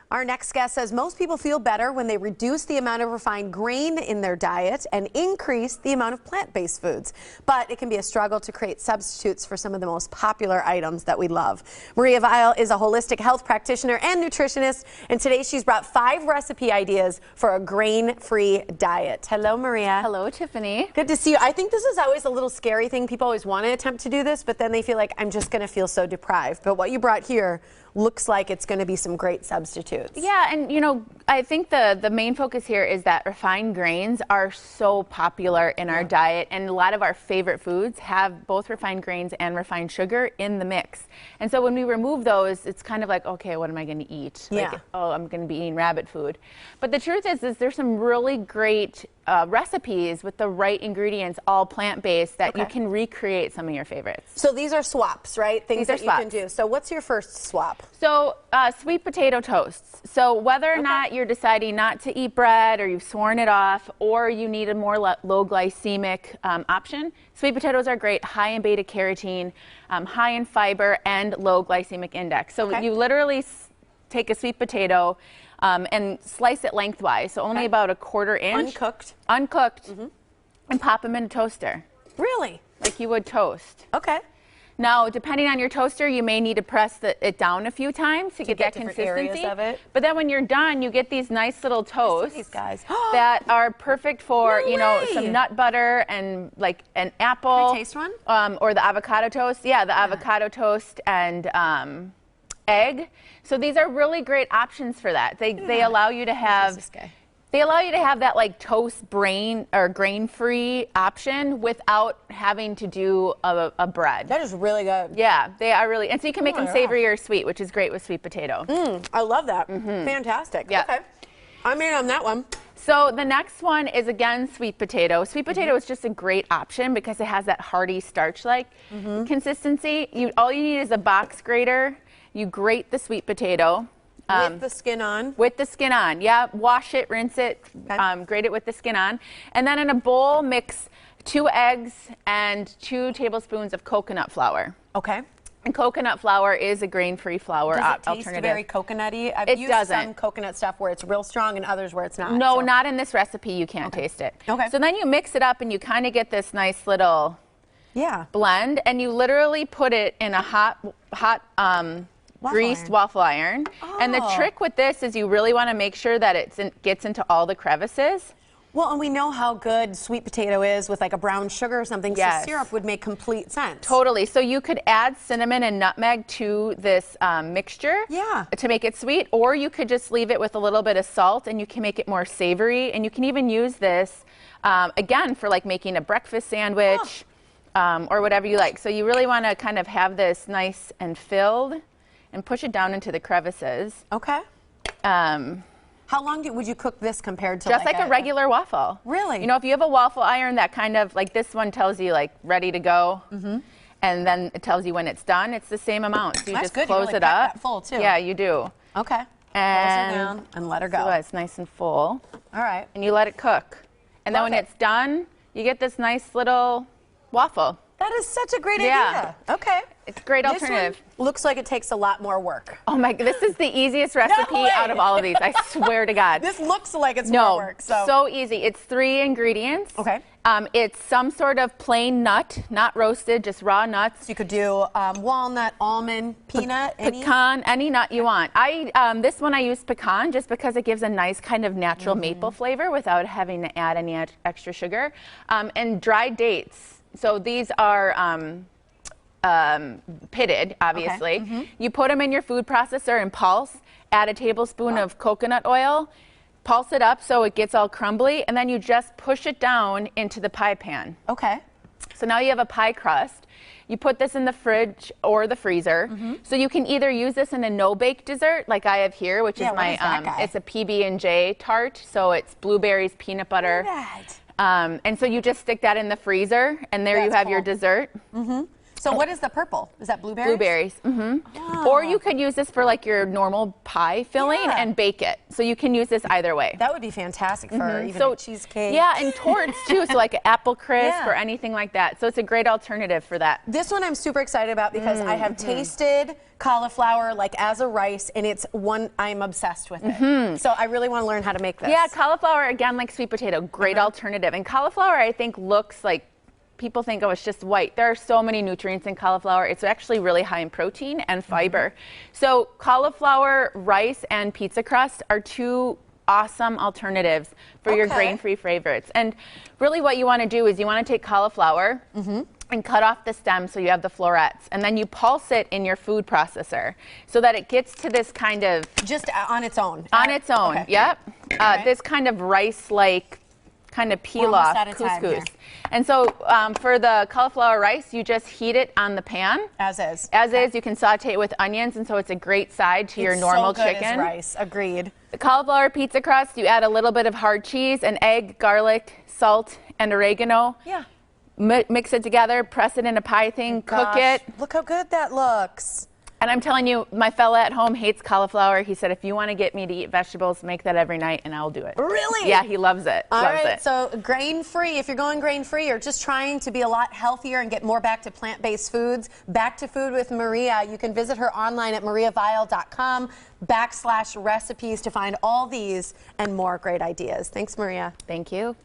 Our next guest says most people feel better when they reduce the amount of refined grain in their diet and increase the amount of plant-based foods. But it can be a struggle to create substitutes for some of the most popular items that we love. Viall is a holistic health practitioner and nutritionist, and today she's brought 5 recipe ideas for a grain-free diet. Hello, Maria. Hello, Tiffany. Good to see you. I think this is always a little scary thing. People always want to attempt to do this, but then they feel like I'm just going to feel so deprived. But what you brought here looks like it's going to be some great substitutes. Yeah, and you know, I think the main focus here is that refined grains are so popular in our diet, and a lot of our favorite foods have both refined grains and refined sugar in the mix. And so when we remove those, it's kind of like, okay, what am I going to eat? Yeah. Like, oh, I'm going to be eating rabbit food. But the truth is there's some really great recipes with the right ingredients, all plant-based, that you can recreate some of your favorites. So these are swaps, right? Things that you can do. So what's your first swap? So sweet potato toasts. So whether or not you're deciding not to eat bread, or you've sworn it off, or you need a more low glycemic option, sweet potatoes are great, high in beta carotene, high in fiber, and low glycemic index. So you literally take a sweet potato and slice it lengthwise, so only about a 1/4 inch. Uncooked, and pop them in a toaster. Really? Like you would toast. Okay. Now, depending on your toaster, you may need to press it down a few times to get that consistency. Areas of it. But then when you're done, you get these nice little toasts these guys. that are perfect for, No you know, way. some nut butter and like an apple. Can I taste one? Or the avocado toast. Yeah, the avocado toast and egg. So these are really great options for that. They allow you to have that like toast grain-free option without having to do a bread. That is really good. Yeah, they are really, and so you can make them savory or sweet, which is great with sweet potato. I love that. Fantastic. Yeah. Okay. I'm in on that one. So the next one is again sweet potato. Sweet potato is just a great option because it has that hearty starch-like consistency. All you need is a box grater. You grate the sweet potato. With the skin on? With the skin on, yeah. Wash it, rinse it, grate it with the skin on. And then in a bowl, mix 2 eggs and 2 tablespoons of coconut flour. Okay. And coconut flour is a grain-free flour alternative. Does it taste very coconutty? I've used some coconut stuff where it's real strong and others where it's not. No, not in this recipe. You can't taste it. Okay. So then you mix it up and you kind of get this nice little blend, and you literally put it in a hot greased waffle iron. And the trick with this is you really want to make sure that it gets into all the crevices. Well, and we know how good sweet potato is with like a brown sugar or something, so syrup would make complete sense. Totally. So you could add cinnamon and nutmeg to this mixture to make it sweet, or you could just leave it with a little bit of salt and you can make it more savory. And you can even use this, again, for like making a breakfast sandwich or whatever you like. So you really want to kind of have this nice and filled and push it down into the crevices. Okay. How long would you cook this compared to just like a regular waffle? Really? You know, if you have a waffle iron that kind of, like this one tells you like ready to go, and then it tells you when it's done, it's the same amount. So you just close it up. That full too. Yeah, you do. Okay. And close it down and let her go. So it's nice and full. All right. And you let it cook. And then when it's done, you get this nice little waffle. That is such a great idea. Okay. It's a great alternative. This one looks like it takes a lot more work. Oh my, this is the easiest recipe out of all of these. I swear to God. This looks like it's more work. So easy. It's 3 ingredients. Okay. It's some sort of plain nut, not roasted, just raw nuts. So you could do walnut, almond, peanut, pecan, any nut you want. This one I use pecan just because it gives a nice kind of natural maple flavor without having to add any extra sugar. And dried dates. So these are pitted, obviously. You put them in your food processor and pulse, add a tablespoon of coconut oil, pulse it up so it gets all crumbly, and then you just push it down into the pie pan. Okay. So now you have a pie crust. You put this in the fridge or the freezer. So you can either use this in a no-bake dessert like I have here, which is my, it's a PB&J tart. So it's blueberries, peanut butter. And so you just stick that in the freezer, and there you have your dessert. So what is the purple? Is that blueberries? Blueberries. Oh. Or you could use this for like your normal pie filling and bake it. So you can use this either way. That would be fantastic for even a cheesecake. Yeah, and torts too. So like an apple crisp or anything like that. So it's a great alternative for that. This one I'm super excited about because I have tasted cauliflower like as a rice, and it's one I'm obsessed with it. So I really want to learn how to make this. Yeah, cauliflower, again, like sweet potato, great alternative. And cauliflower, I think, looks like people think, oh, it's just white. There are so many nutrients in cauliflower. It's actually really high in protein and fiber. So cauliflower, rice, and pizza crust are two awesome alternatives for your grain-free favorites. And really what you want to do is you want to take cauliflower and cut off the stem so you have the florets. And then you pulse it in your food processor so that it gets to this kind of... Just on its own? On its own, yep. This kind of rice-like kind of peel off couscous. And so for the cauliflower rice, you just heat it on the pan. As is. As is. You can saute it with onions, and so it's a great side to your normal chicken. As rice. Agreed. The cauliflower pizza crust, you add a little bit of hard cheese, an egg, garlic, salt, and oregano. Yeah. Mix it together, press it in a pie thing, cook it. Look how good that looks. And I'm telling you, my fella at home hates cauliflower. He said, if you want to get me to eat vegetables, make that every night and I'll do it. Really? Yeah, he loves it. All right, so grain-free, if you're going grain-free or just trying to be a lot healthier and get more back to plant-based foods, Back to Food with Maria, you can visit her online at mariaviall.com/recipes to find all these and more great ideas. Thanks, Maria. Thank you.